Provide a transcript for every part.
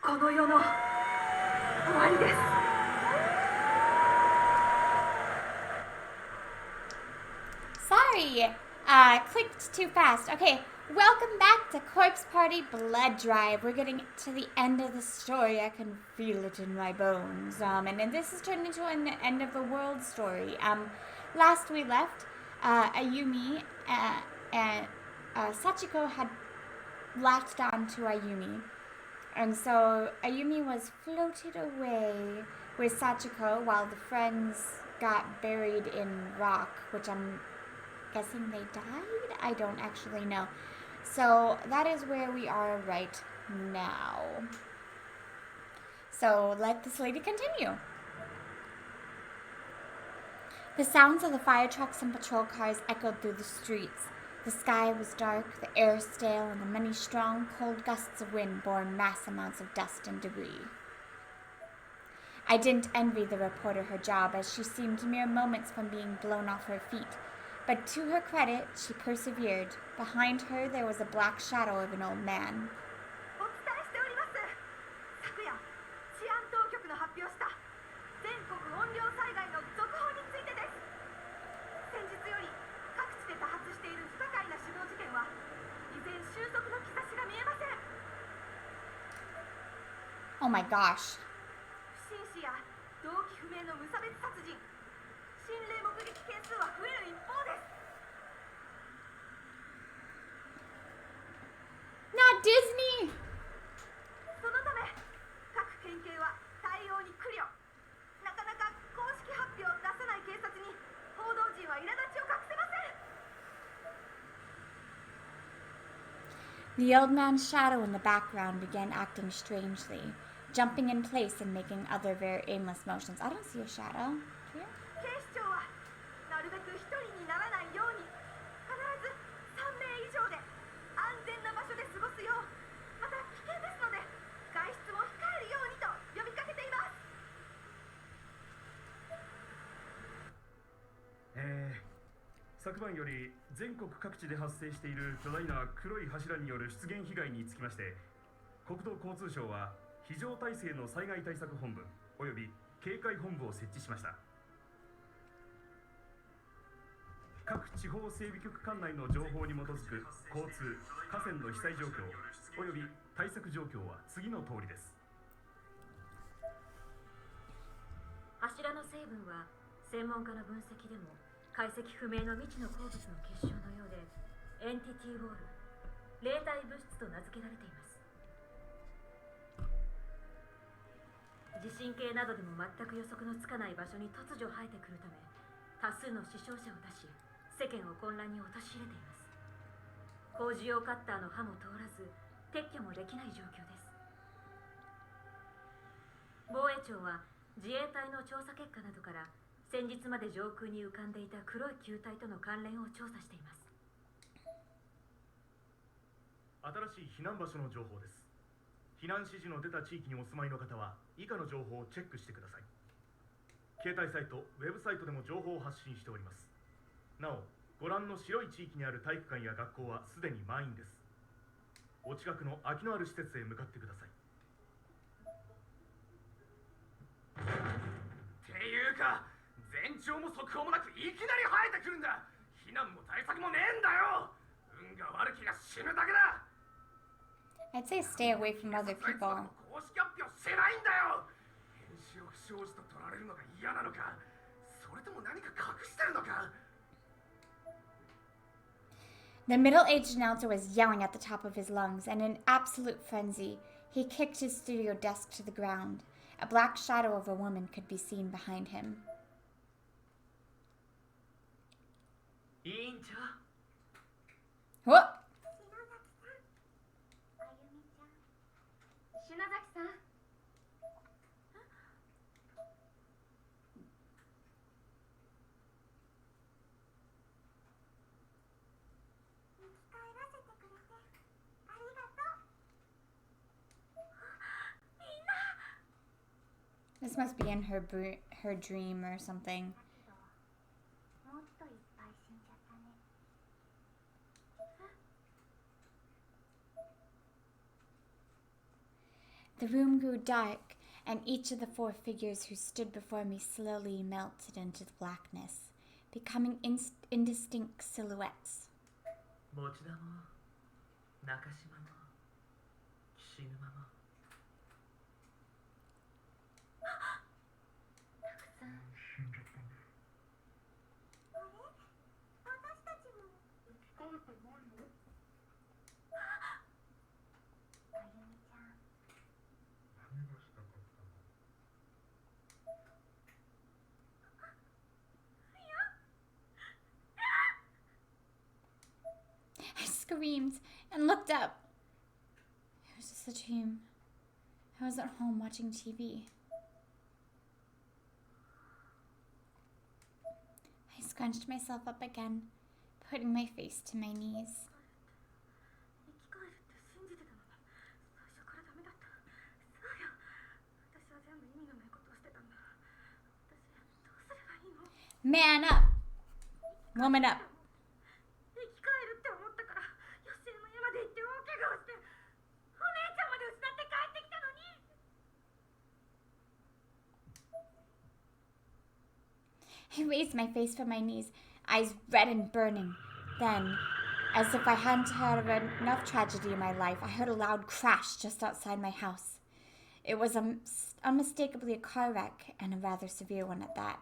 この世の終わりです。Sorry, clicked too fast. Okay, welcome back to Corpse Party Blood Drive. We're getting to the end of the story. I can feel it in my bones. And then this has turned into an end of the world story. Last we left, Ayumi and Sachiko had latched on to Ayumi. And so Ayumi was floated away with Sachiko while the friends got buried in rock, which I'm guessing they died? I don't actually know. So that is where we are right now. So let this lady continue. The sounds of the fire trucks and patrol cars echoed through the streets. The sky was dark, the air stale, and the many strong, cold gusts of wind bore mass amounts of dust and debris. I didn't envy the reporter her job, as she seemed mere moments from being blown off her feet. But to her credit, she persevered. Behind her, there was a black shadow of an old man. Oh my gosh. Not Disney! The old man's shadow in the background began acting strangely, jumping in place and making other very aimless motions. I don't see a shadow. Here? Eh, 昨晩より全国各地で発生している巨大な黒い柱による出現被害につきまして、国土交通省は非常体制の災害対策本部および警戒本部を設置しました。各地方整備局管内の情報に基づく交通・河川の被災状況および対策状況は次の通りです。柱の成分は専門家の分析でも解析不明の未知の鉱物の結晶のようで、エンティティウォール、霊体物質と名付けられています。地震計などでも全く予測のつかない場所に突如生えてくるため、多数の死傷者を出し、世間を混乱に陥れています。工事用カッターの刃も通らず、撤去もできない状況です。防衛庁は自衛隊の調査結果などから、先日まで上空に浮かんでいた黒い球体との関連を調査しています。新しい避難場所の情報です。避難指示の出た地域にお住まいの方は以下の情報をチェックしてください。携帯サイト、ウェブサイトでも情報を発信しております。なお、ご覧の白い地域にある体育館や学校はすでに満員です。お近くの空きのある施設へ向かってください。っていうか、前兆も速報もなくいきなり生えてくるんだ。避難も対策もねえんだよ。運が悪きが死ぬだけだ。I'd say stay away from other people. 公式発表してないんだよ。編集不祥事と取られるのが嫌なのか、それとも何か隠してるのか。The middle-aged announcer was yelling at the top of his lungs, and in absolute frenzy, he kicked his studio desk to the ground. A black shadow of a woman could be seen behind him. 委員長。What? 篠崎さん。This must be in her dream or something. The room grew dark, and each of the 4 figures who stood before me slowly melted into the blackness, becoming indistinct silhouettes. 持田も中島も岸沼も死んじゃったね。あれ、私たちも生き返ってないの？あゆみちゃん、何がしたかったの？ I screamed and looked up. It was just a dream. I was at home watching TV. I scrunched myself up again, putting my face to my knees. 生き返るって信じてたのに最初からダメだった。そうよ。私は全部意味のないことをしてたんだ。私どうすればいいの？ Man up! Woman up! 生き返るって思ったから野生の山で行って大怪我をしてお姉ちゃんまで失って帰ってきたのに。 I raised my face from my knees, eyes red and burning. Then, as if I hadn't had enough tragedy in my life, I heard a loud crash just outside my house. It was unmistakably a car wreck, and a rather severe one at that.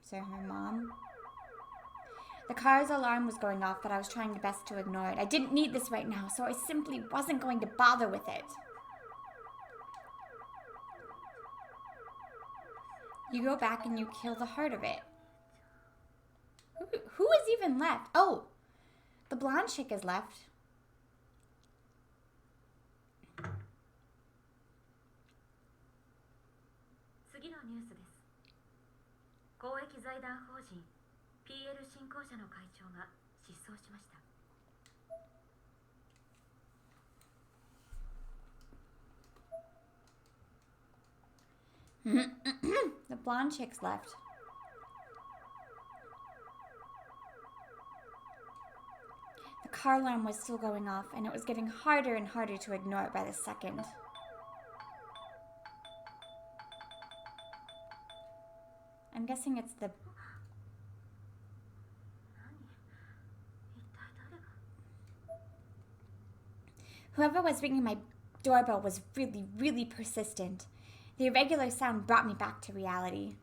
So her mom? The car's alarm was going off, but I was trying my best to ignore it. I didn't need this right now, so I simply wasn't going to bother with it. You go back and you kill the heart of it. Who is even left? Oh, the blonde chick is left. 次のニュースです。公益財団法人 PL 振興社の会長が失踪しました。 The blonde chick's left. The car alarm was still going off, and it was getting harder and harder to ignore it by the second. I'm guessing it's the... 何？一体誰が？ Whoever was ringing my doorbell was really, really persistent. The irregular sound brought me back to reality.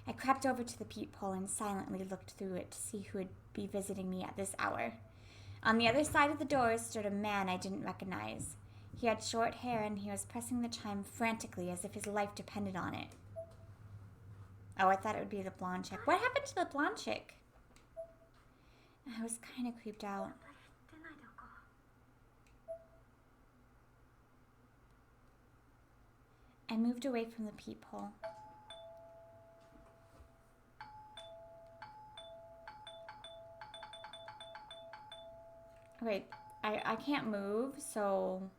I crept over to the peephole and silently looked through it to see who would be visiting me at this hour. On the other side of the door stood a man I didn't recognize. He had short hair and he was pressing the chime frantically as if his life depended on it. Oh, I thought it would be the blonde chick. What happened to the blonde chick? I was kind of creeped out. 出ないでおこう。 I moved away from the peephole. Wait, I can't move, so...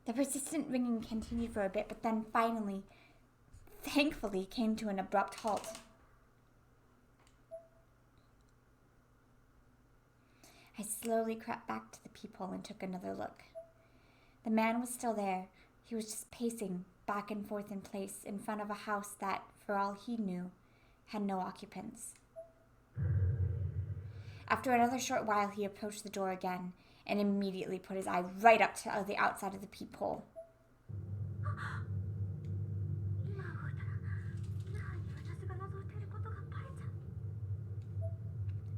The persistent ringing continued for a bit, but then finally, thankfully, came to an abrupt halt. I slowly crept back to the peephole and took another look. The man was still there. He was just pacing back and forth in place in front of a house that, for all he knew, had no occupants. After another short while, he approached the door again and immediately put his eye right up to the outside of the peephole. 今動いたら気配に私が覗いていることがバレちゃう。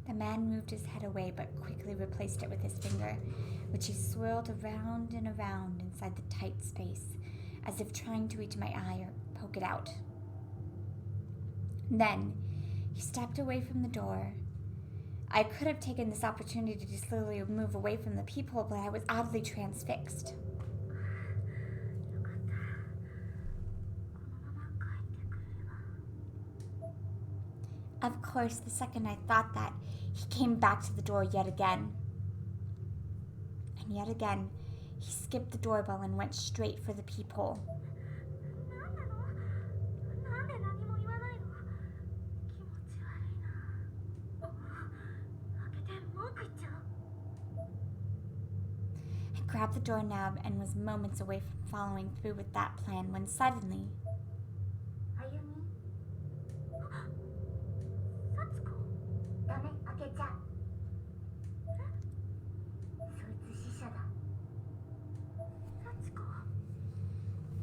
The man moved his head away but quickly replaced it with his finger, which he swirled around and around inside the tight space, as if trying to reach my eye or poke it out. Then, he stepped away from the door. I could have taken this opportunity to slowly move away from the peephole, but I was oddly transfixed. よかった。このまま帰ってくれれば。 Of course, the second I thought that, he came back to the door yet again. And yet again, he skipped the doorbell and went straight for the peephole. なんなの？なんで何も言わないの？気持ち悪いな。開けて文句言っちゃう。 I grabbed the doorknob and was moments away from following through with that plan when suddenly... Ayumi? 幸子？ダメ、開けちゃ。そいつ死者だ。幸子？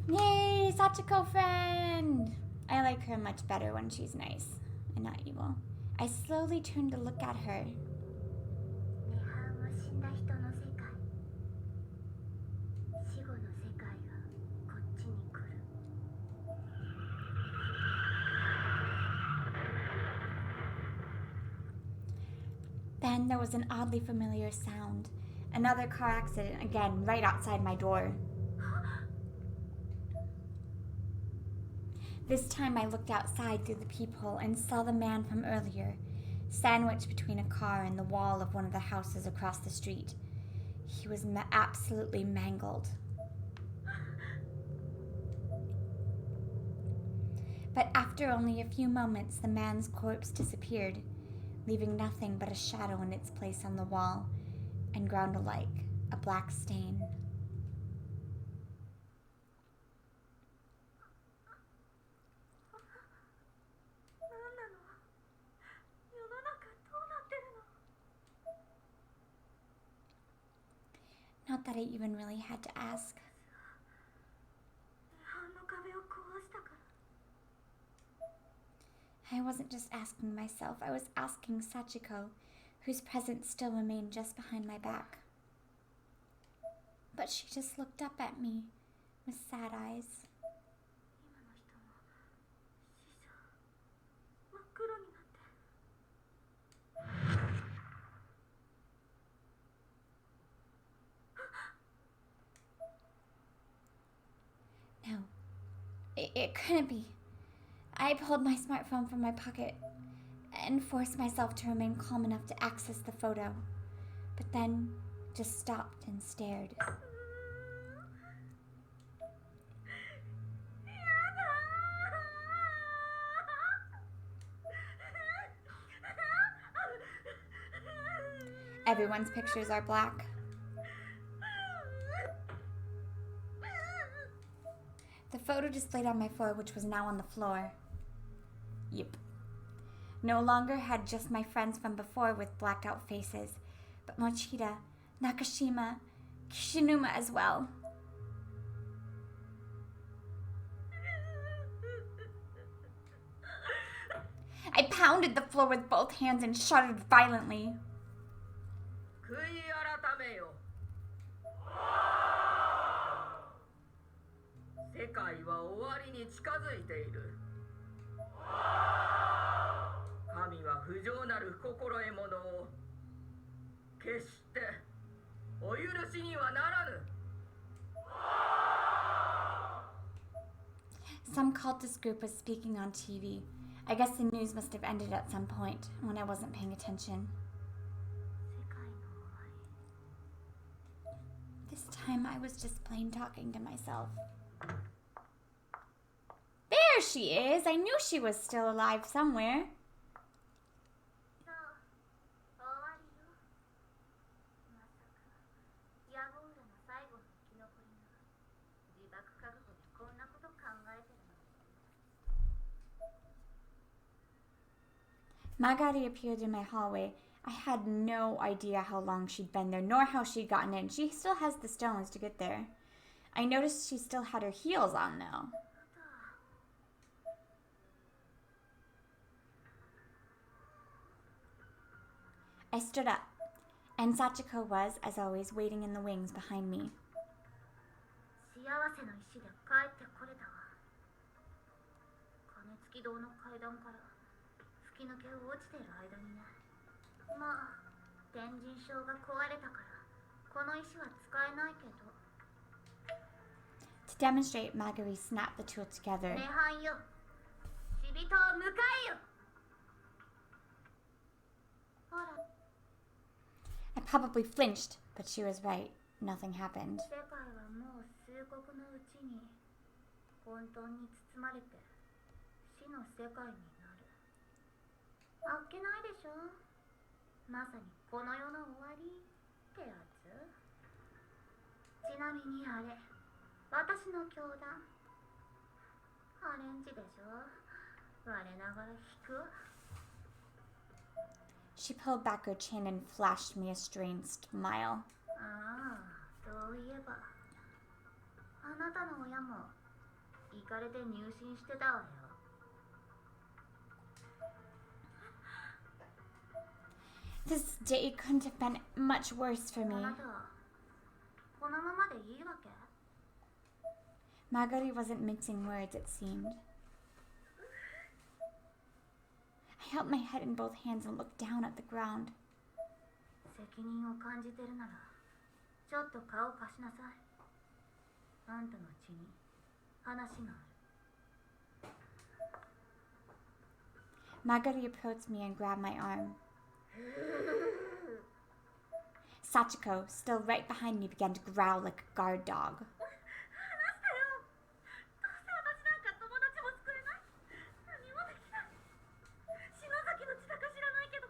Yay, Sachiko friend! I like her much better when she's nice and not evil. I slowly turned to look at her. 涅槃は死んだ人の世界。死後の世界がこっちに来る。Then there was an oddly familiar sound. Another car accident again, right outside my door. This time I looked outside through the peephole and saw the man from earlier, sandwiched between a car and the wall of one of the houses across the street. He was absolutely mangled. But after only a few moments, the man's corpse disappeared, leaving nothing but a shadow in its place on the wall, and ground alike, a black stain. Not that I even really had to ask. I wasn't just asking myself, I was asking Sachiko, whose presence still remained just behind my back. But she just looked up at me with sad eyes. No, it couldn't be. I pulled my smartphone from my pocket and forced myself to remain calm enough to access the photo, but then just stopped and stared. Everyone's pictures are black. The photo displayed on my floor, which was now on the floor. Yep. No longer had just my friends from before with blacked out faces, but Mochida, Nakashima, Kishinuma as well. I pounded the floor with both hands and shuddered violently. Some cultist group was speaking on TV. I guess the news must have ended at some point when I wasn't paying attention. This time I was just plain talking to myself. There she is! I knew she was still alive somewhere. Magari appeared in my hallway. I had no idea how long she'd been there, nor how she'd gotten in. She still has the stones to get there. I noticed she still had her heels on, though. I stood up, and Sachiko was, as always, waiting in the wings behind me. To demonstrate, Magari snapped the tool together. I probably flinched, but she was right. Nothing happened. ちなみにあれ、私の教団。アレンジでしょ。我ながら弾く。She pulled back her chin and flashed me a strange smile. ああ、そういえば。あなたの親も、イカれて入信してたわよ。This day couldn't have been much worse for あ me. なた、このままでいいわけ？ Marguerite wasn't mincing words, it seemed. I held my head in both hands and looked down at the ground. 責任を感じてるなら、ちょっと顔貸しなさい。あんたの血に話がある。Marguerite approached me and grabbed my arm. Sachiko, still right behind me, began to growl like a guard dog. 話してよ。どうせ私なんか友達も救えない。何もできない。篠崎の血だか知らないけど、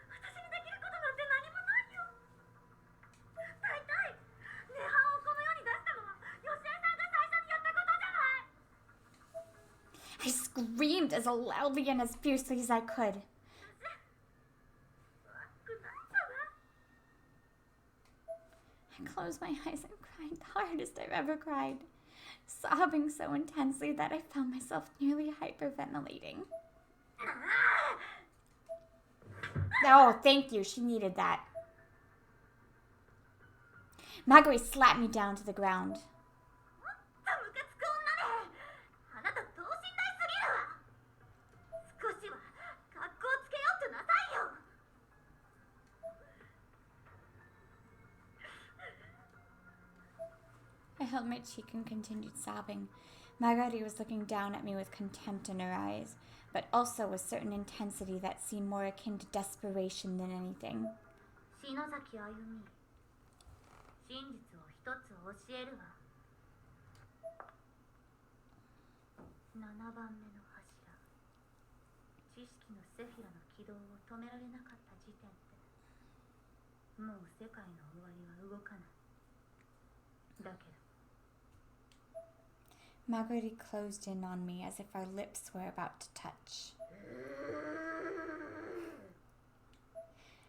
私にできることなんて何もないよ。大体、涅槃をこの世に出したのは、吉江さんが最初にやったことじゃない。 I screamed as loudly and as fiercely as I could. I closed my eyes and cried the hardest I've ever cried, sobbing so intensely that I found myself nearly hyperventilating. Oh, thank you. She needed that. Marguerite slapped me down to the ground. ムカつく女ね。あなた等身大すぎるわ。少しは格好つけようとなさいよ。 I held my cheek and continued sobbing. Marguerite was looking down at me with contempt in her eyes, but also with certain intensity that seemed more akin to desperation than anything. 篠崎あゆみ、真実を一つ教えるわ。7番目の柱、知識のセフィラの軌道を止められなかった時点で、もう世界の終わりは動かない。だけど Marguerite closed in on me as if our lips were about to touch.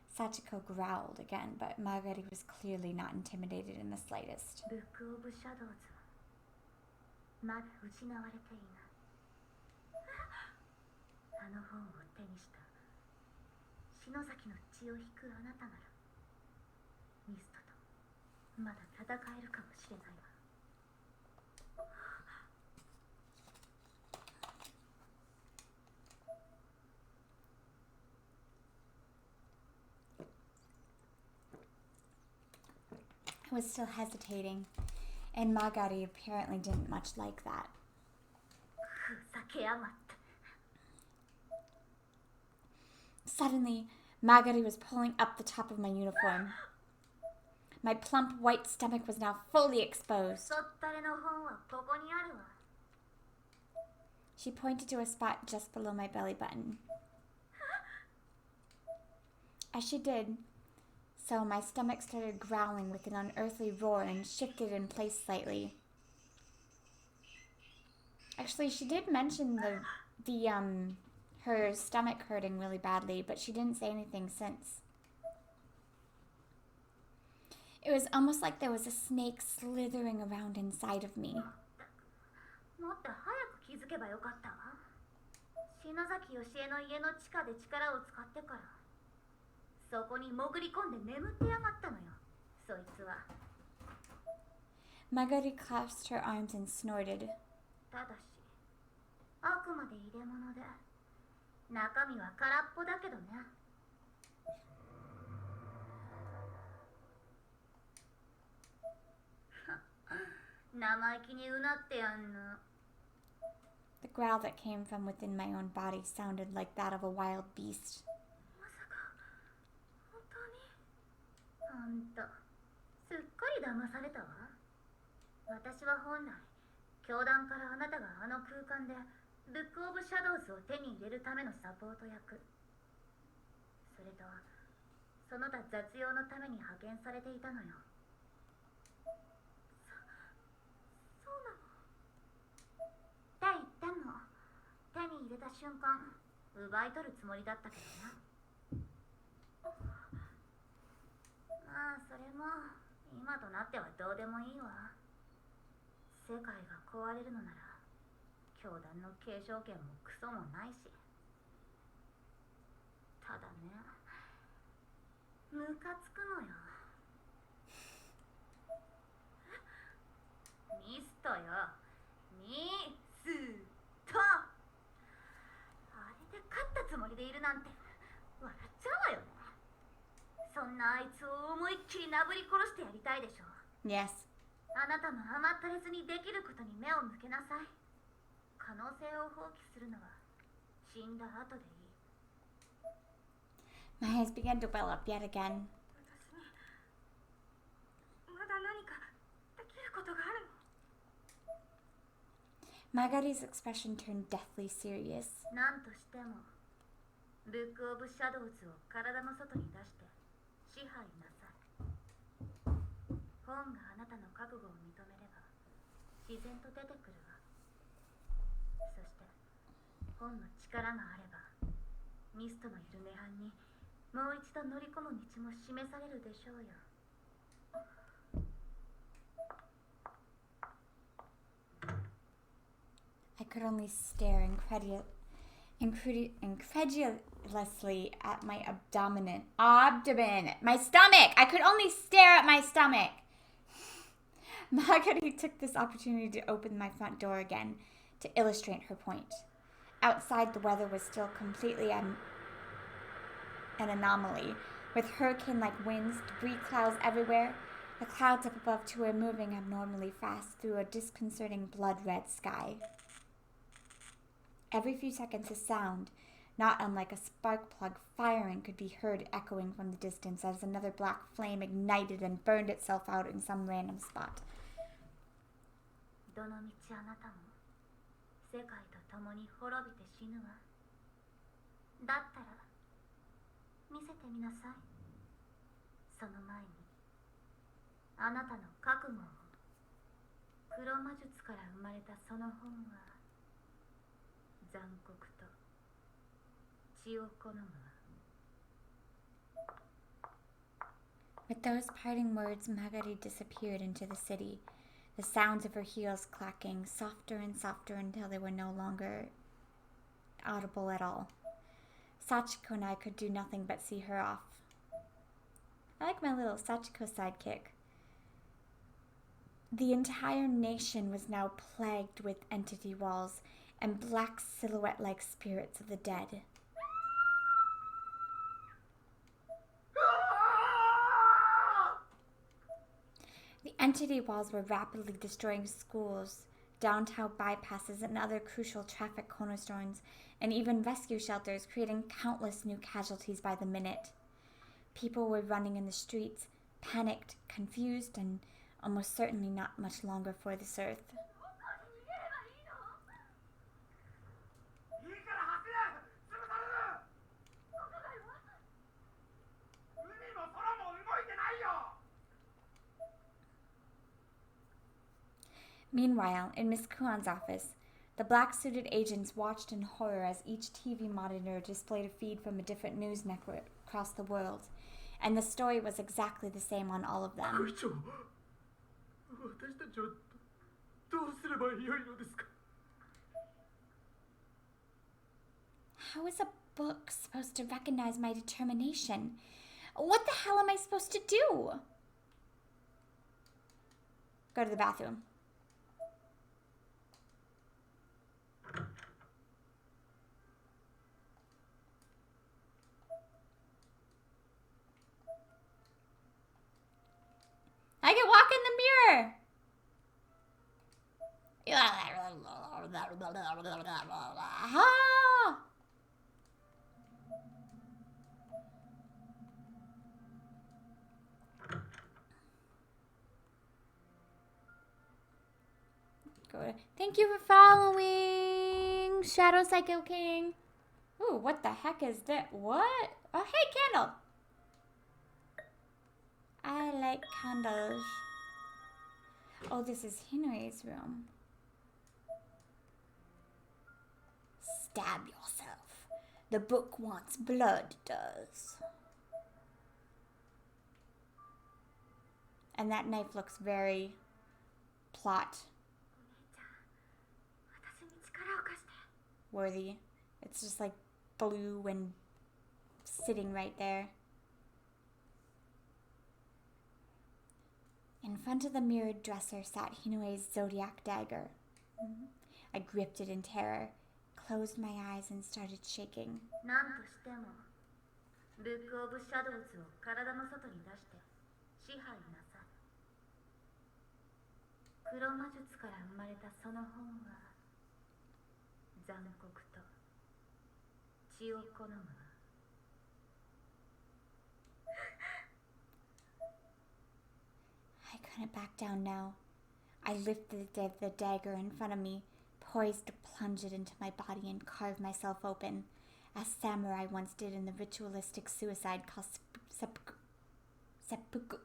Sachiko growled again, but Marguerite was clearly not intimidated in the slightest. ブック・オブ・シャドウズはまだ失われていない。あの本を手にした篠崎の血を引くあなたならミストとまだ戦えるかもしれないわ。 I was still hesitating, and Marguerite apparently didn't much like that. ふざけやがって。 Suddenly, Marguerite was pulling up the top of my uniform. My plump white stomach was now fully exposed. そったれの本はここにあるわ。 She pointed to a spot just below my belly button. As she did, so my stomach started growling with an unearthly roar and shifted in place slightly. Actually, she did mention her stomach hurting really badly, but she didn't say anything since. It was almost like there was a snake slithering around inside of me. もっと早く気づけばよかったわ。篠崎義恵の家の地下で力を使ってから、そこに潜り込んで眠ってやがったのよ。そいつは。 Marguerite clasped her arms and snorted. ただし、あくまで入れ物で、中身は空っぽだけどね。生意気にうなってやんの。 The growl that came from within my own body sounded like that of a wild beast. まさか、本当に？あんた、すっかり騙されたわ。私は本来、教団からあなたがあの空間でブック・オブ・シャドウズを手に入れるためのサポート役。それと、その他雑用のために派遣されていたのよ。れた瞬間奪い取るつもりだったけどな。まあそれも今となってはどうでもいいわ。世界が壊れるのなら教団の継承権もクソもないし。ただね、ムカつくのよ。ミストよ、ミスト。あれで勝ったつもりでいるなんて笑っちゃうわよね。そんなあいつを思いっきりなぶり殺してやりたいでしょ。 Yes. あなたの甘ったれずにできることに目を向けなさい。可能性を放棄するのは死んだ後でいい。 My eyes began to well up yet again. 私にまだ何かできることがあるの。 Margari's expression turned deathly serious. なんとしてもブック・オブ・シャドウズを体の外に出して支配なさい。本があなたの覚悟を認めれば自然と出てくるわ。そして本の力があればミストのいる涅槃にもう一度乗り込む道も示されるでしょうよ。 I could only stare incredulously at my abdomen. My stomach! I could only stare at my stomach. Marguerite took this opportunity to open my front door again to illustrate her point. Outside, the weather was still completely an anomaly, with hurricane-like winds, debris clouds everywhere. The clouds up above too were moving abnormally fast through a disconcerting blood-red sky. Every few seconds a sound, not unlike a spark plug firing, could be heard echoing from the distance as another black flame ignited and burned itself out in some random spot. どのみちあなたも世界と共に滅びて死ぬわ。だったら見せてみなさい。その前にあなたの覚悟を。黒魔術から生まれたその本は残酷と血を好むわ。 With those parting words, Marguerite disappeared into the city, the sounds of her heels clacking softer and softer until they were no longer audible at all. Sachiko and I could do nothing but see her off. I like my little Sachiko sidekick. The entire nation was now plagued with entity walls and black silhouette-like spirits of the dead. The entity walls were rapidly destroying schools, downtown bypasses, and other crucial traffic cornerstones, and even rescue shelters, creating countless new casualties by the minute. People were running in the streets, panicked, confused, and almost certainly not much longer for this earth. いいから走れ！潰される！海も空も動いてないよ！ Meanwhile, in Miss Kuan's office, the black-suited agents watched in horror as each TV monitor displayed a feed from a different news network across the world, and the story was exactly the same on all of them. 会長、私たちはどうすればよいのですか？ How is a book supposed to recognize my determination? What the hell am I supposed to do? Go to the bathroom. I can walk in the mirror. Ah! Thank you for following, Shadow Psycho King. Ooh, what the heck is that? What? Oh, hey, candle. I like candles. Oh, this is Hinui's room. stab yourself. The book wants blood, it does. And that knife looks very plot 私に力を貸して。 worthy. It's just like blue and sitting right there. In front of the mirrored dresser sat Hinoe's zodiac dagger. I gripped it in terror, closed my eyes, and started shaking. なんとしてもブック・オブ・シャドウズを体の外に出して支配なさい。黒魔術から生まれたその本は残酷と血を好むわ。 I couldn't back down now. I lifted the dagger in front of me, poised to plunge it into my body and carve myself open, as samurai once did in the ritualistic suicide called seppuku.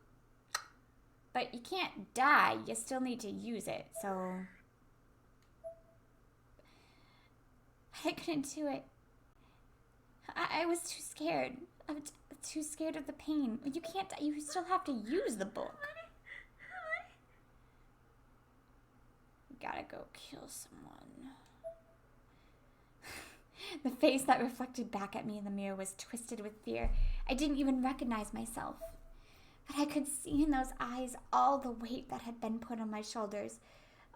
But you can't die, you still need to use it, so... I couldn't do it. I was too scared. I was too scared of the pain. You can't die, you still have to use the book. Gotta go kill someone. The face that reflected back at me in the mirror was twisted with fear. I didn't even recognize myself. But I could see in those eyes all the weight that had been put on my shoulders,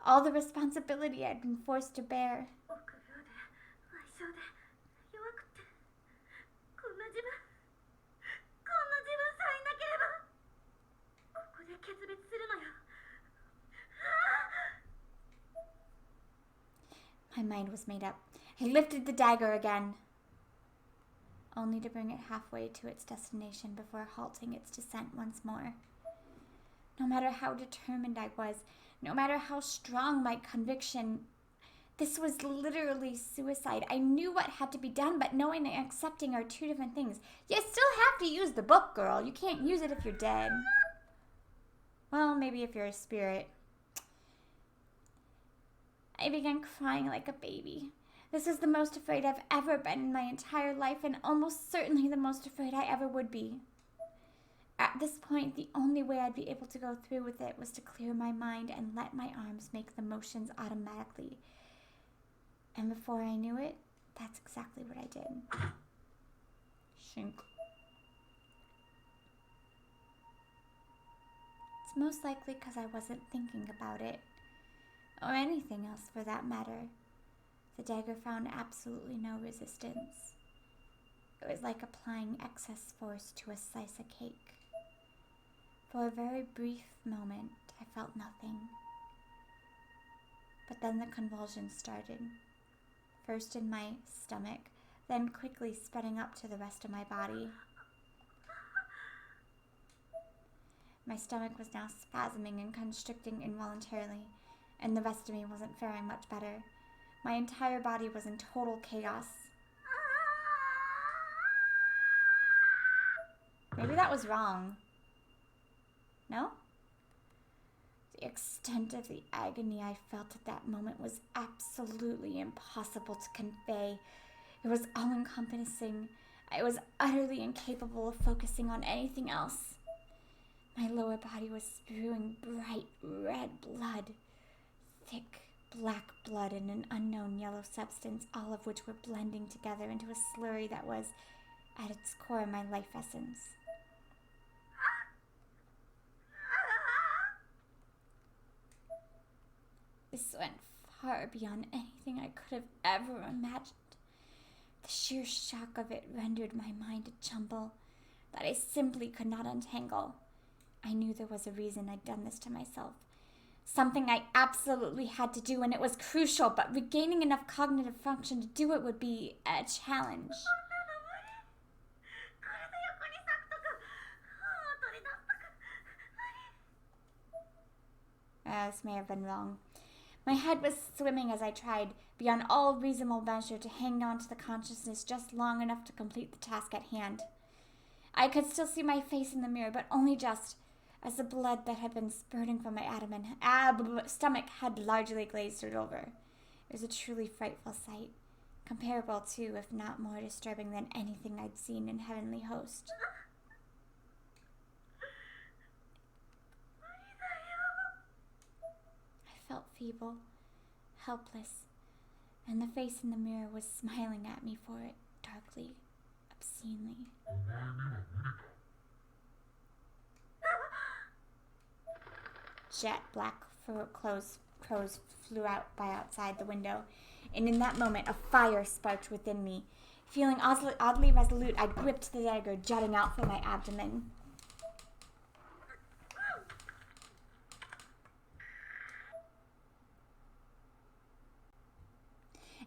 all the responsibility I had been forced to bear. 臆病で矮小で弱くてこんな自分さえいなければここで決別するのよ。 My mind was made up. I lifted the dagger again, only to bring it halfway to its destination before halting its descent once more. No matter how determined I was, no matter how strong my conviction, this was literally suicide. I knew what had to be done, but knowing and accepting are two different things. You still have to use the book, girl. You can't use it if you're dead. Well, maybe if you're a spirit. I began crying like a baby. This was the most afraid I've ever been in my entire life, and almost certainly the most afraid I ever would be. At this point, the only way I'd be able to go through with it was to clear my mind and let my arms make the motions automatically. And before I knew it, that's exactly what I did. Shink. It's most likely because I wasn't thinking about it. Or anything else for that matter. The dagger found absolutely no resistance. It was like applying excess force to a slice of cake. For a very brief moment, I felt nothing. But then the convulsions started. First in my stomach, then quickly spreading up to the rest of my body. My stomach was now spasming and constricting involuntarily, and the rest of me wasn't faring much better. My entire body was in total chaos. Maybe that was wrong. No? The extent of the agony I felt at that moment was absolutely impossible to convey. It was all-encompassing. I was utterly incapable of focusing on anything else. My lower body was spewing bright red blood. Thick black blood and an unknown yellow substance, all of which were blending together into a slurry that was, at its core, my life essence. This went far beyond anything I could have ever imagined. The sheer shock of it rendered my mind a jumble that I simply could not untangle. I knew there was a reason I'd done this to myself. Something I absolutely had to do, and it was crucial, but regaining enough cognitive function to do it would be a challenge. This may have been wrong. My head was swimming as I tried, beyond all reasonable measure, to hang on to the consciousness just long enough to complete the task at hand. I could still see my face in the mirror, but only just, as the blood that had been spurting from my stomach had largely glazed it over. It was a truly frightful sight. comparable to, if not more disturbing than anything I'd seen in Heavenly Host. I felt feeble, helpless, and the face in the mirror was smiling at me for it, darkly, obscenely. Jet black crows flew out by outside the window, and in that moment a fire sparked within me. Feeling oddly resolute, I gripped the dagger jutting out from my abdomen.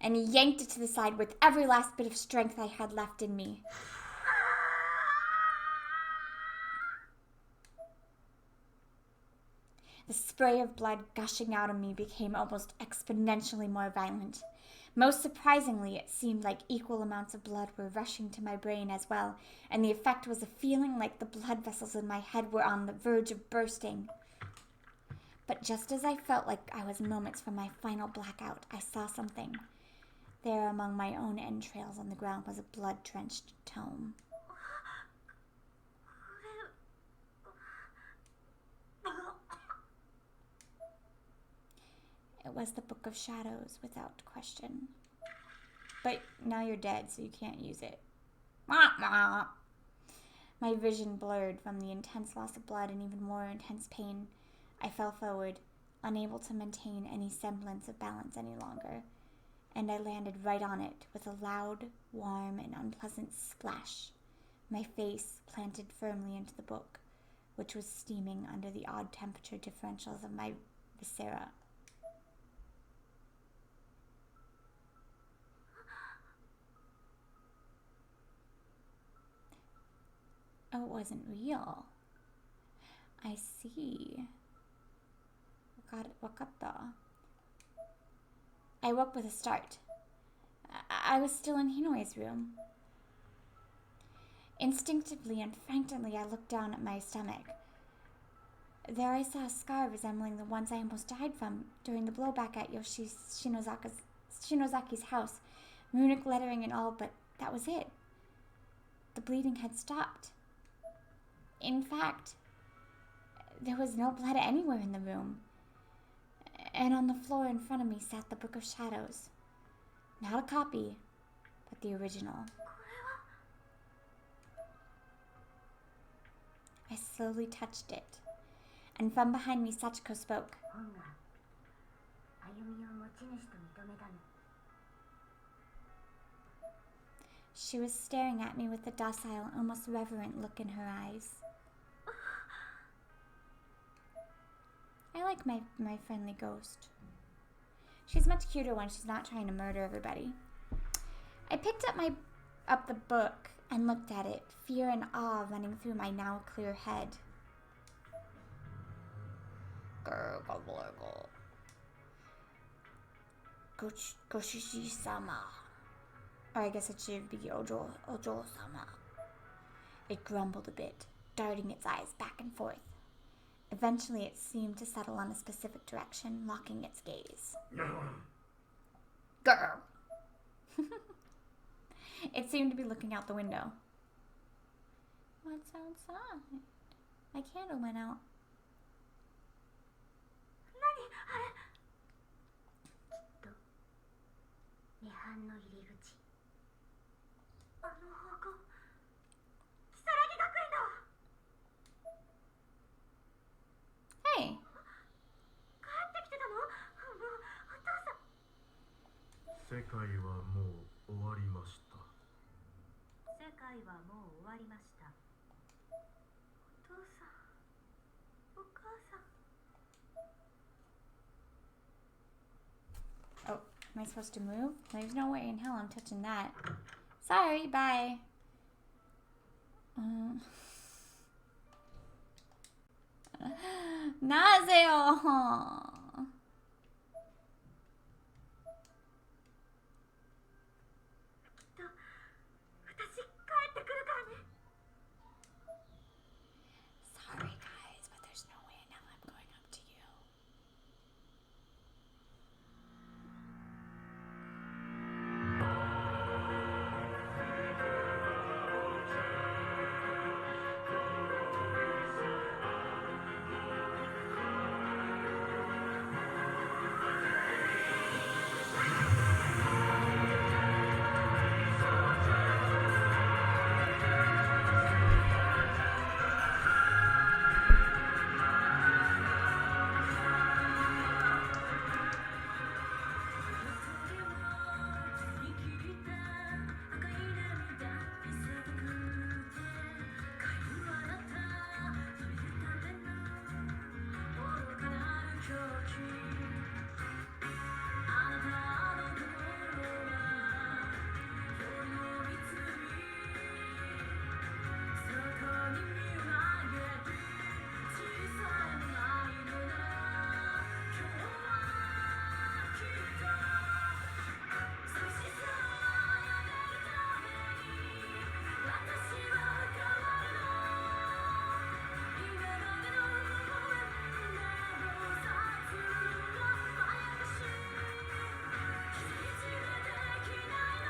And yanked it to the side with every last bit of strength I had left in me. The spray of blood gushing out of me became almost exponentially more violent. Most surprisingly, it seemed like equal amounts of blood were rushing to my brain as well, and the effect was a feeling like the blood vessels in my head were on the verge of bursting. But just as I felt like I was moments from my final blackout, I saw something. There among my own entrails on the ground was a blood-drenched tome. It was the Book of Shadows, without question. But now you're dead, so you can't use it. My vision blurred from the intense loss of blood and even more intense pain. I fell forward, unable to maintain any semblance of balance any longer, and I landed right on it with a loud, warm, and unpleasant splash, my face planted firmly into the book, which was steaming under the odd temperature differentials of my viscera. Oh, it wasn't real. I see. Wakata. I woke with a start. I was still in Hinoi's room. Instinctively and frantically, I looked down at my stomach. There I saw a scar resembling the ones I almost died from during the blowback at Shinozaki's house. Runic lettering and all, but that was it. The bleeding had stopped. In fact, there was no blood anywhere in the room. And on the floor in front of me sat the Book of Shadows. Not a copy, but the original. I slowly touched it, and from behind me Sachiko spoke. She was staring at me with a docile, almost reverent look in her eyes. I like my friendly ghost. She's much cuter when she's not trying to murder everybody. I picked up the book and looked at it, fear and awe running through my now clear head. Goshishi-sama. Or I guess it should be Ojo-sama. It grumbled a bit, darting its eyes back and forth. Eventually, it seemed to settle on a specific direction, locking its gaze. Girl! It seemed to be looking out the window. What's outside? My candle went out. Hey! 世界はもう終わりました。世界はもう終わりました。お父さん、お母さん。 Oh, am I supposed to move? There's no way in hell I'm touching that. Sorry, bye. Nazeo! Sorry, guys, but there's no way in hell I'm going up to you.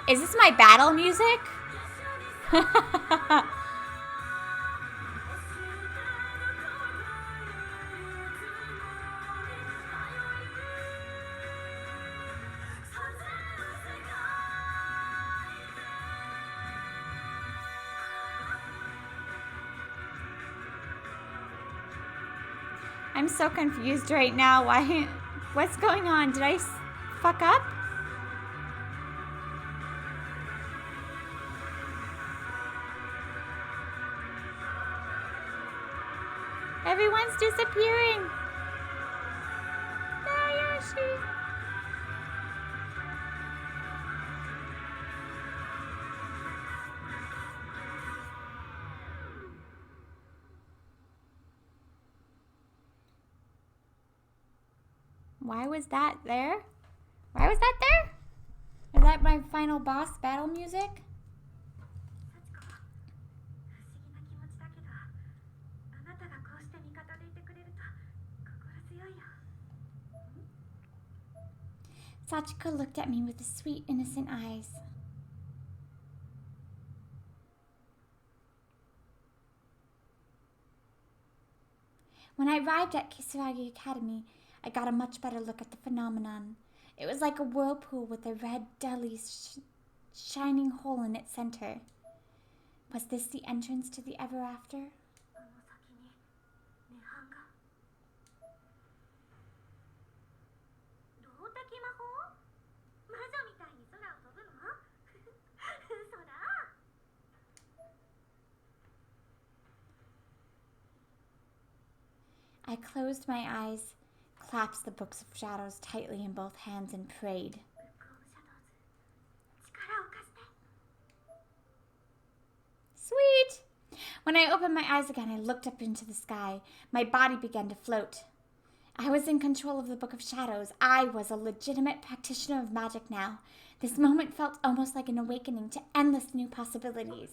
Is this my battle music? I'm so confused right now. Why? What's going on? Did I fuck up? Everyone's disappearing. There she. Why was that there? Why was that there? Is that my final boss battle music? Sachiko looked at me with the sweet, innocent eyes. When I arrived at Kisaragi Academy, I got a much better look at the phenomenon. It was like a whirlpool with a red deli shining hole in its center. Was this the entrance to the ever after? I closed my eyes, clasped the books of shadows tightly in both hands, and prayed. Sweet! When I opened my eyes again, I looked up into the sky. My body began to float. I was in control of the Book of Shadows. I was a legitimate practitioner of magic now. This moment felt almost like an awakening to endless new possibilities.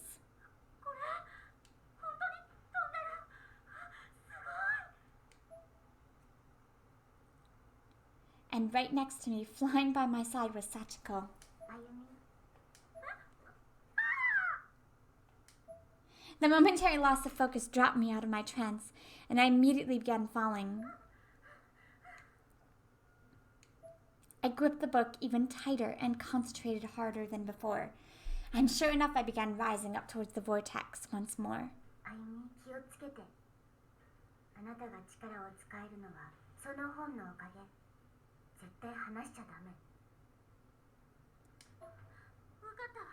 And right next to me, flying by my side, was Sachiko. The momentary loss of focus dropped me out of my trance, and I immediately began falling. I gripped the book even tighter and concentrated harder than before. And sure enough, I began rising up towards the vortex once more. Ayumi, 気をつけて。あなたが力を使えるのはその本のおかげ。絶対離しちゃダメ。わかったわ。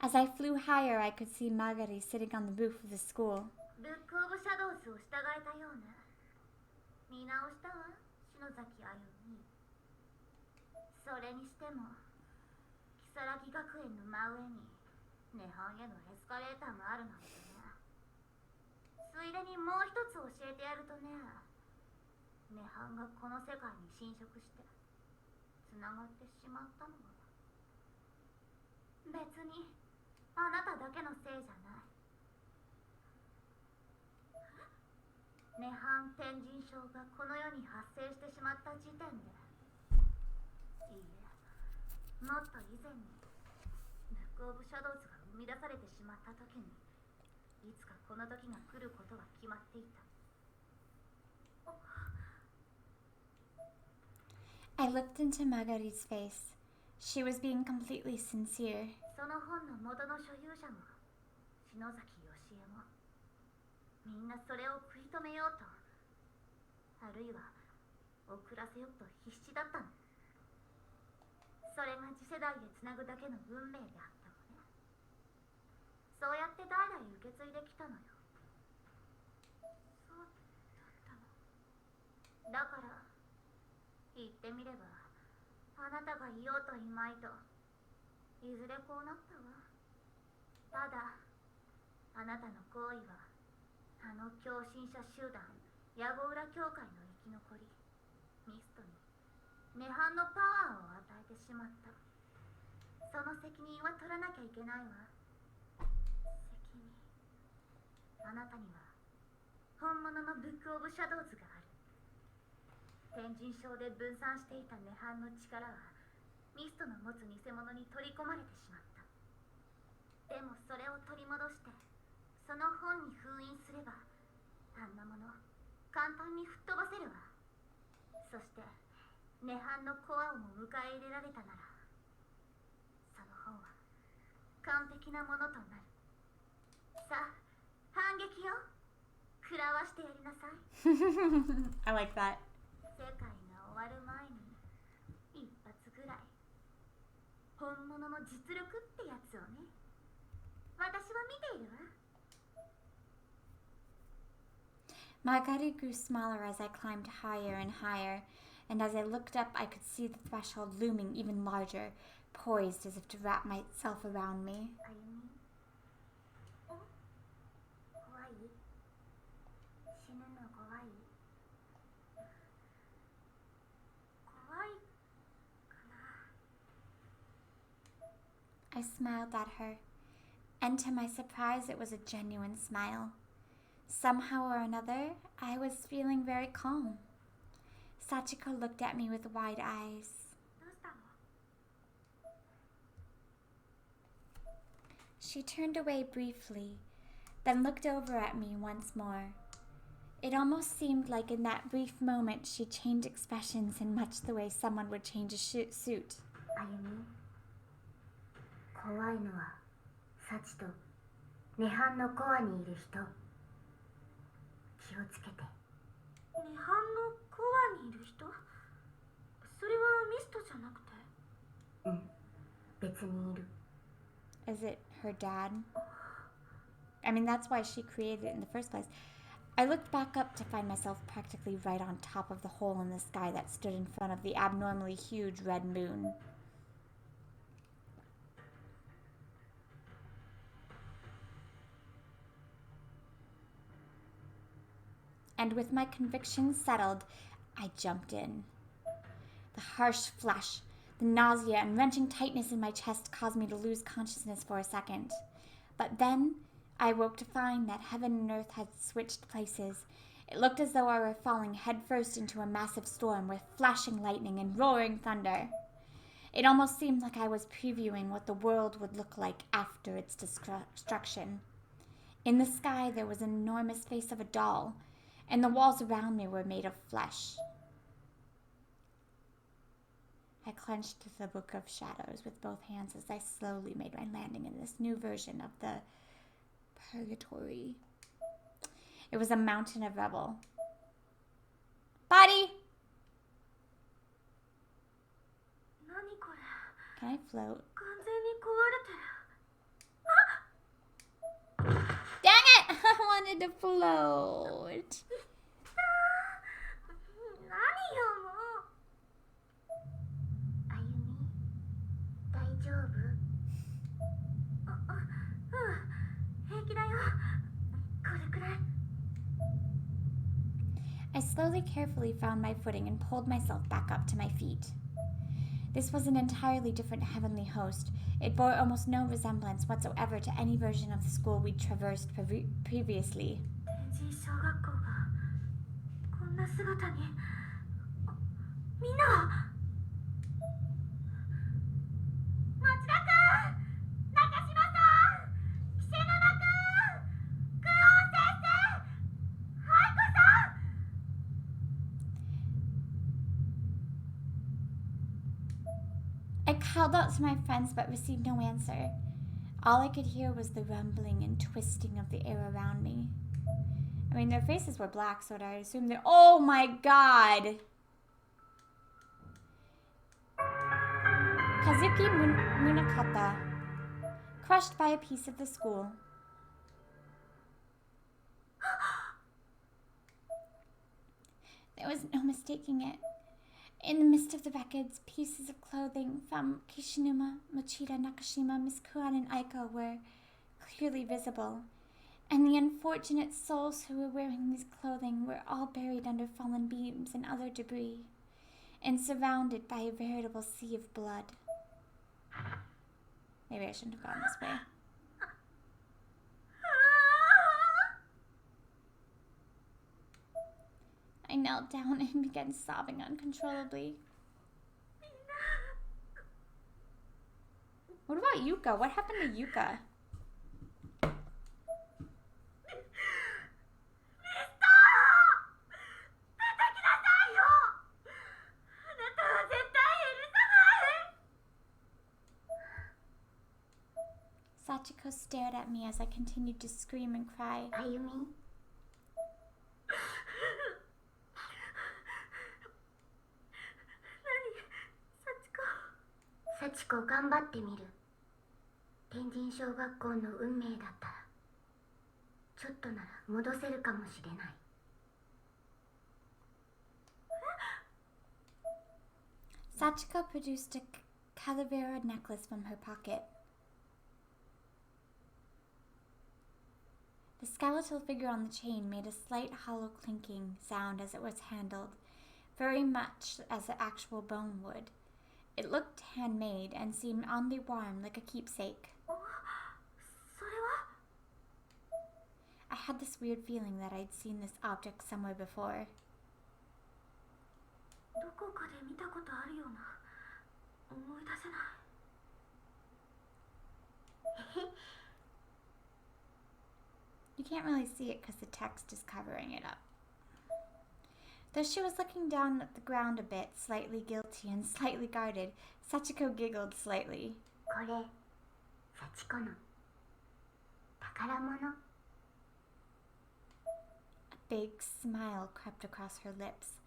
As I flew higher, I could see Magari sitting on the roof of the school. ブックオブシャドウズを従えたようね。見直したわ、篠崎あゆみ。それにしても、如月学園の真上に涅槃へのエスカレーターもあるなんてね。ついでにもう一つ教えてやるとね、涅槃がこの世界に侵食してつながってしまったのは別にあなただけのせいじゃない。涅槃天神症がこの世に発生してしまった時点で、いいえ、もっと以前にブックオブシャドウズが生み出されてしまった時に、いつかこの時が来ることは決まっていた。I looked into Magari's face. She was being completely sincere. その本の元の所有者も篠崎義恵もみんなそれを食い止めようと、あるいは遅らせようと必死だったの。それが次世代へつなぐだけの運命であったのね。そうやって代々受け継いできたのよ。そうだったの。だから言ってみれば、あなたがいようといまいといずれこうなったわ。ただあなたの行為はあの狂信者集団ヤゴウラ教会の生き残りミストに涅槃のパワーを与えてしまった。その責任は取らなきゃいけないわ。責任。あなたには本物のブック・オブ・シャドウズがある。天神症で分散していた涅槃の力はミストの持つ偽物に取り込まれてしまった。でもそれを取り戻してその本に封印すれば、あんなもの簡単に吹っ飛ばせるわ。そして涅槃のコアをも迎え入れられたなら、その本は完璧なものとなる。さあ反撃よ、食らわしてやりなさい。I like that. 世界が終わる前に一発ぐらい本物の実力ってやつをね。私は見ているわ。My body grew smaller as I climbed higher and higher, and as I looked up, I could see the threshold looming even larger, poised as if to wrap myself around me. あゆみ、怖い？死ぬの怖い？怖いかな。 I smiled at her, and to my surprise, it was a genuine smile. Somehow or another, I was feeling very calm. Sachiko looked at me with wide eyes. どうしたの？ She turned away briefly, then looked over at me once more. It almost seemed like in that brief moment she changed expressions in much the way someone would change a suit. あゆみ、怖いのはサチと涅槃のコアにいる人。気をつけて。涅槃のコアにいる人？それはミストじゃなくて？うん、別にいる。 Is it her dad? I mean, that's why she created it in the first place. I looked back up to find myself practically right on top of the hole in the sky that stood in front of the abnormally huge red moon. And with my convictions settled, I jumped in. The harsh flash, the nausea and wrenching tightness in my chest caused me to lose consciousness for a second. But then I woke to find that heaven and earth had switched places. It looked as though I were falling headfirst into a massive storm with flashing lightning and roaring thunder. It almost seemed like I was previewing what the world would look like after its destruction. In the sky there was an enormous face of a doll, and the walls around me were made of flesh. I clenched the Book of Shadows with both hands as I slowly made my landing in this new version of the purgatory. It was a mountain of rubble. Body! 何これ？ Can I float? 完全に壊れてる。 Dang it! I wanted to float. 何よもう。あゆみ、大丈夫？平気だよ。これくらい。 I slowly, carefully found my footing and pulled myself back up to my feet. This was an entirely different heavenly host. It bore almost no resemblance whatsoever to any version of the school we'd traversed previously. 天神小学校がこんな姿に。みんなは。町田くん、中島さん、岸沼くん、クオン先生、愛子さん。 I called out to my friends but received no answer. All I could hear was the rumbling and twisting of the air around me. I mean, their faces were black, so I assumed they're— Oh my god! Kazuki Munakata, crushed by a piece of the school. There was no mistaking it. In the midst of the records, pieces of clothing from Kishinuma, Mochida, Nakashima, Miss Kuran, and Aiko were clearly visible, and the unfortunate souls who were wearing these clothing were all buried under fallen beams and other debris, and surrounded by a veritable sea of blood. Maybe I shouldn't have gone this way. I knelt down and began sobbing uncontrollably. What about Yuka? What happened to Yuka? 'Sachiko stared at me as I continued to scream and cry. Ayumi? 幸子頑張ってみる。天神小学校の運命だったらちょっとなら戻せるかもしれない。 Sachiko produced a calavera necklace from her pocket. The skeletal figure on the chain made a slight hollow clinking sound as it was handled, very much as an actual bone would. It looked handmade and seemed oddly warm, like a keepsake. それは I had this weird feeling that I'd seen this object somewhere before. どこかで見たことあるような。思い出せない。 You can't really see it because the text is covering it up. Though she was looking down at the ground a bit, slightly guilty and slightly guarded, Sachiko giggled slightly. これ幸子の宝物。 A big smile crept across her lips,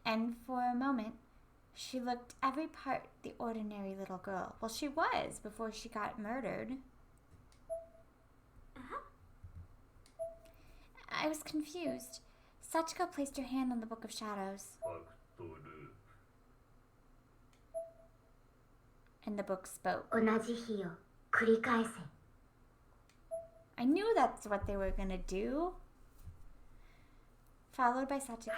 and for a moment, she looked every part the ordinary little girl. Well, she was before she got murdered. I was confused. Sachiko placed her hand on the Book of Shadows, and the book spoke. 同じ日を繰り返せ。 I knew that's what they were gonna do. Followed by Sachiko.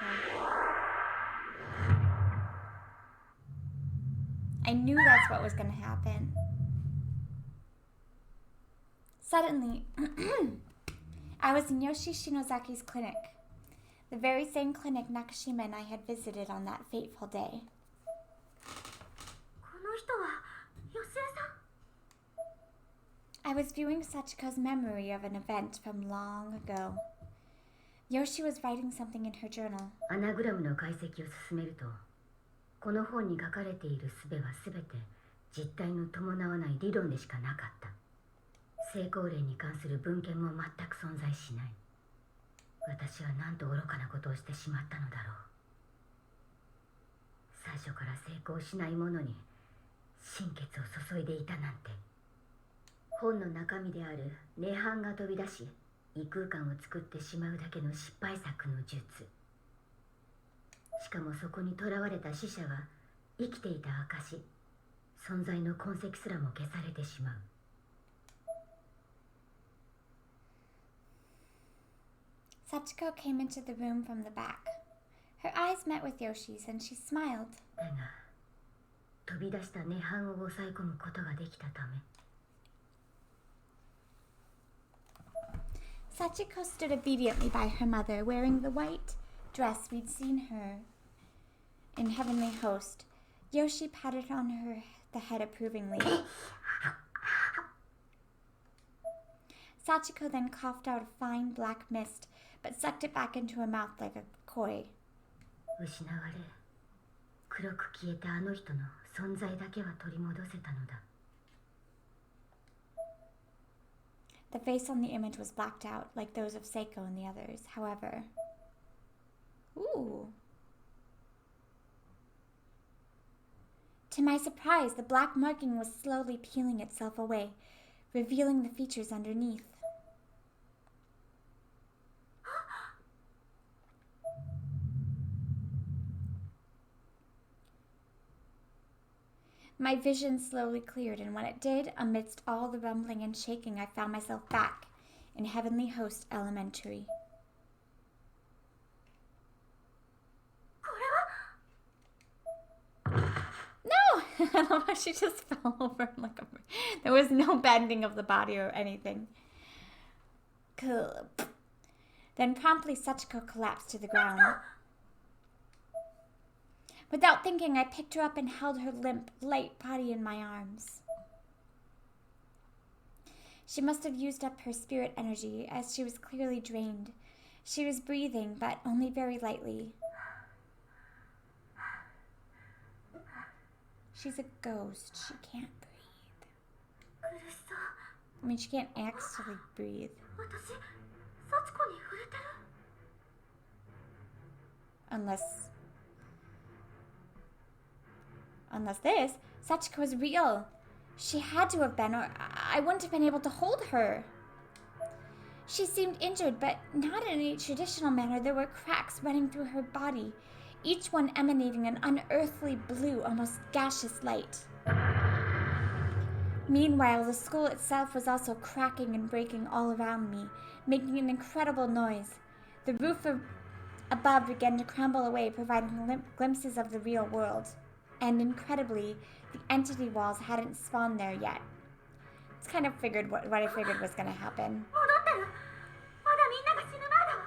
I knew that's what was gonna happen. Suddenly, I was in Yoshi Shinozaki's clinic, the very same clinic Nakashima and I had visited on that fateful day. この人はヨシエさん。 I was viewing Sachiko's memory of an event from long ago. Yoshi was writing something in her journal. アナグラムの解析を進めると、この本に書かれている術はすべて実体の伴わない理論でしかなかった。成功例に関する文献も全く存在しない。私はなんと愚かなことをしてしまったのだろう。最初から成功しないものに心血を注いでいたなんて。本の中身である涅槃が飛び出し、異空間を作ってしまうだけの失敗作の術。しかもそこに囚われた死者は生きていた証、存在の痕跡すらも消されてしまう。 Sachiko came into the room from the back. Her eyes met with Yoshi's and she smiled. だが、飛び出した涅槃を抑え込むことができたため。 Sachiko stood obediently by her mother, wearing the white dress we'd seen her in Heavenly Host. Yoshi patted on her the head approvingly. Sachiko then coughed out a fine black mist, but sucked it back into her mouth like a koi. 失われ、黒く消えたあの人の存在だけは取り戻せたのだ。 The face on the image was blacked out, like those of Seiko and the others. However... Ooh. To my surprise, the black marking was slowly peeling itself away, revealing the features underneath. My vision slowly cleared, and when it did, amidst all the rumbling and shaking, I found myself back in Heavenly Host Elementary. これは No! I love how she just fell over like a... There was no bending of the body or anything. Cool. Then promptly Sachiko collapsed to the ground. Without thinking, I picked her up and held her limp, light body in my arms. She must have used up her spirit energy, as she was clearly drained. She was breathing, but only very lightly. She's a ghost. She can't breathe. 苦しそう。 I mean, she can't actually breathe. 私、幸子に触れてる。 Unless this, Sachiko was real. She had to have been, or I wouldn't have been able to hold her. She seemed injured, but not in any traditional manner. There were cracks running through her body, each one emanating an unearthly blue, almost gaseous light. Meanwhile, the skull itself was also cracking and breaking all around me, making an incredible noise. The roof above began to crumble away, providing glimpses of the real world. And incredibly, the entity walls hadn't spawned there yet. It's kind of figured what I figured was going to happen. 戻ってる。まだみんなが死ぬ前だわ。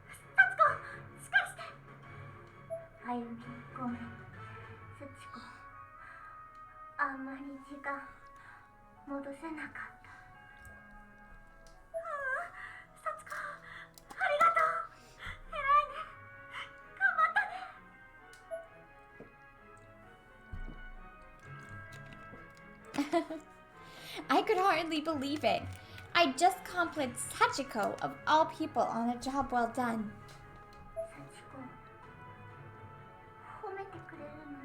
幸子、しっかりして。あゆみ、ごめん。幸子、あんまり時間戻せなかった。幸子、ありがとう。偉いね。頑張ったね。 I could hardly believe it. I just complimented Sachiko, of all people, on a job well done. 幸子、褒めてくれるの？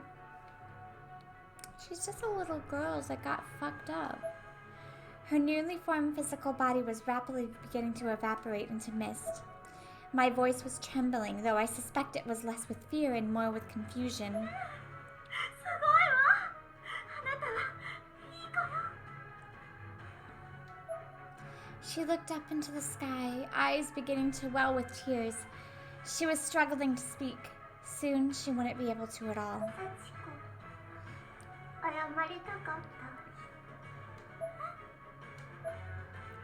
She's just a little girl that got fucked up. Her nearly formed physical body was rapidly beginning to evaporate into mist. My voice was trembling, though I suspect it was less with fear and more with confusion. すごいわ。あなたはいい子よ。 She looked up into the sky, eyes beginning to well with tears. She was struggling to speak. Soon she wouldn't be able to at all. 幸子、謝りたかった。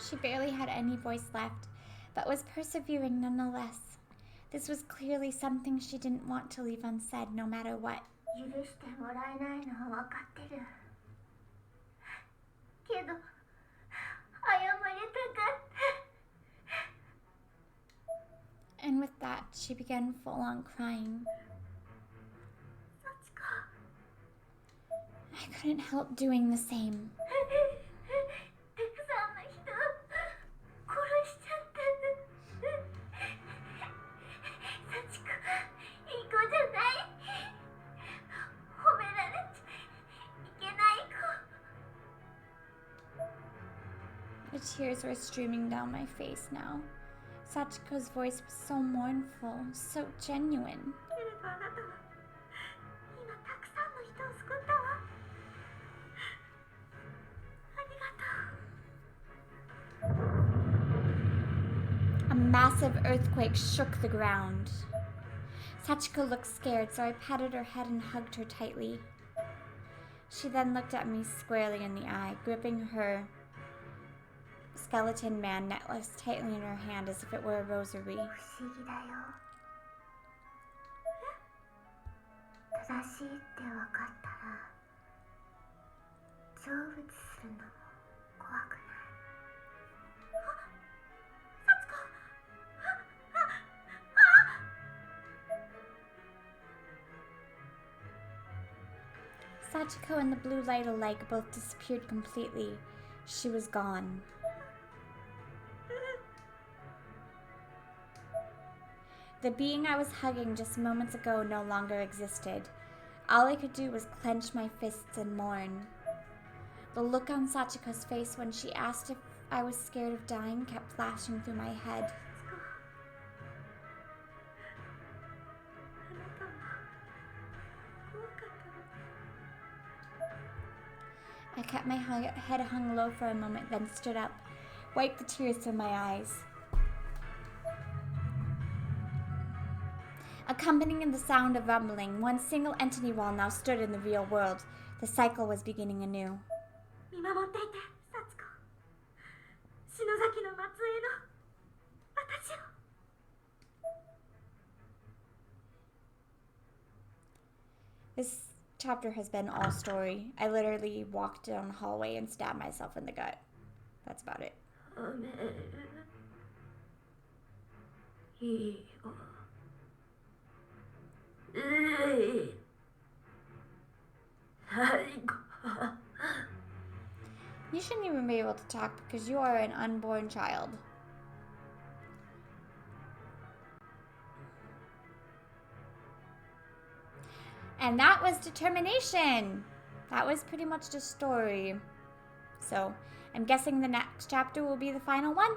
She barely had any voice left, but was persevering nonetheless. This was clearly something she didn't want to leave unsaid, no matter what. 許してもらえないのは分かってる。けど、謝りたかった。 And with that, she began full-on crying. 幸子、 I couldn't help doing the same. たくさんの人殺しちゃったんだ。幸子、いい子じゃない。褒められちゃいけない子。 The tears were streaming down my face now. Sachiko's voice was so mournful, so genuine. けれどあなたは今たくさんの人を救ったわ。ありがとう。 A massive earthquake shook the ground. Sachiko looked scared, so I patted her head and hugged her tightly. She then looked at me squarely in the eye, gripping her skeleton man necklace tightly in her hand as if it were a rosary. 不思議だよ。正しいって分かったら成仏するのも怖くない？幸子、Sachiko and the blue light alike both disappeared completely. She was gone. The being I was hugging just moments ago no longer existed. All I could do was clench my fists and mourn. The look on Sachiko's face when she asked if I was scared of dying kept flashing through my head. あなたも怖かったの？ I kept my head hung low for a moment, then stood up, wiped the tears from my eyes. Accompanying the sound of rumbling, one single entity wall now stood in the real world. The cycle was beginning anew. 見守っていて、幸子。篠崎の末裔の私を。This chapter has been all story. I literally walked down the hallway and stabbed myself in the gut. That's about it. いいよ。最後。 You shouldn't even be able to talk because you are an unborn child. And that was determination. That was pretty much the story. So, I'm guessing the next chapter will be the final one.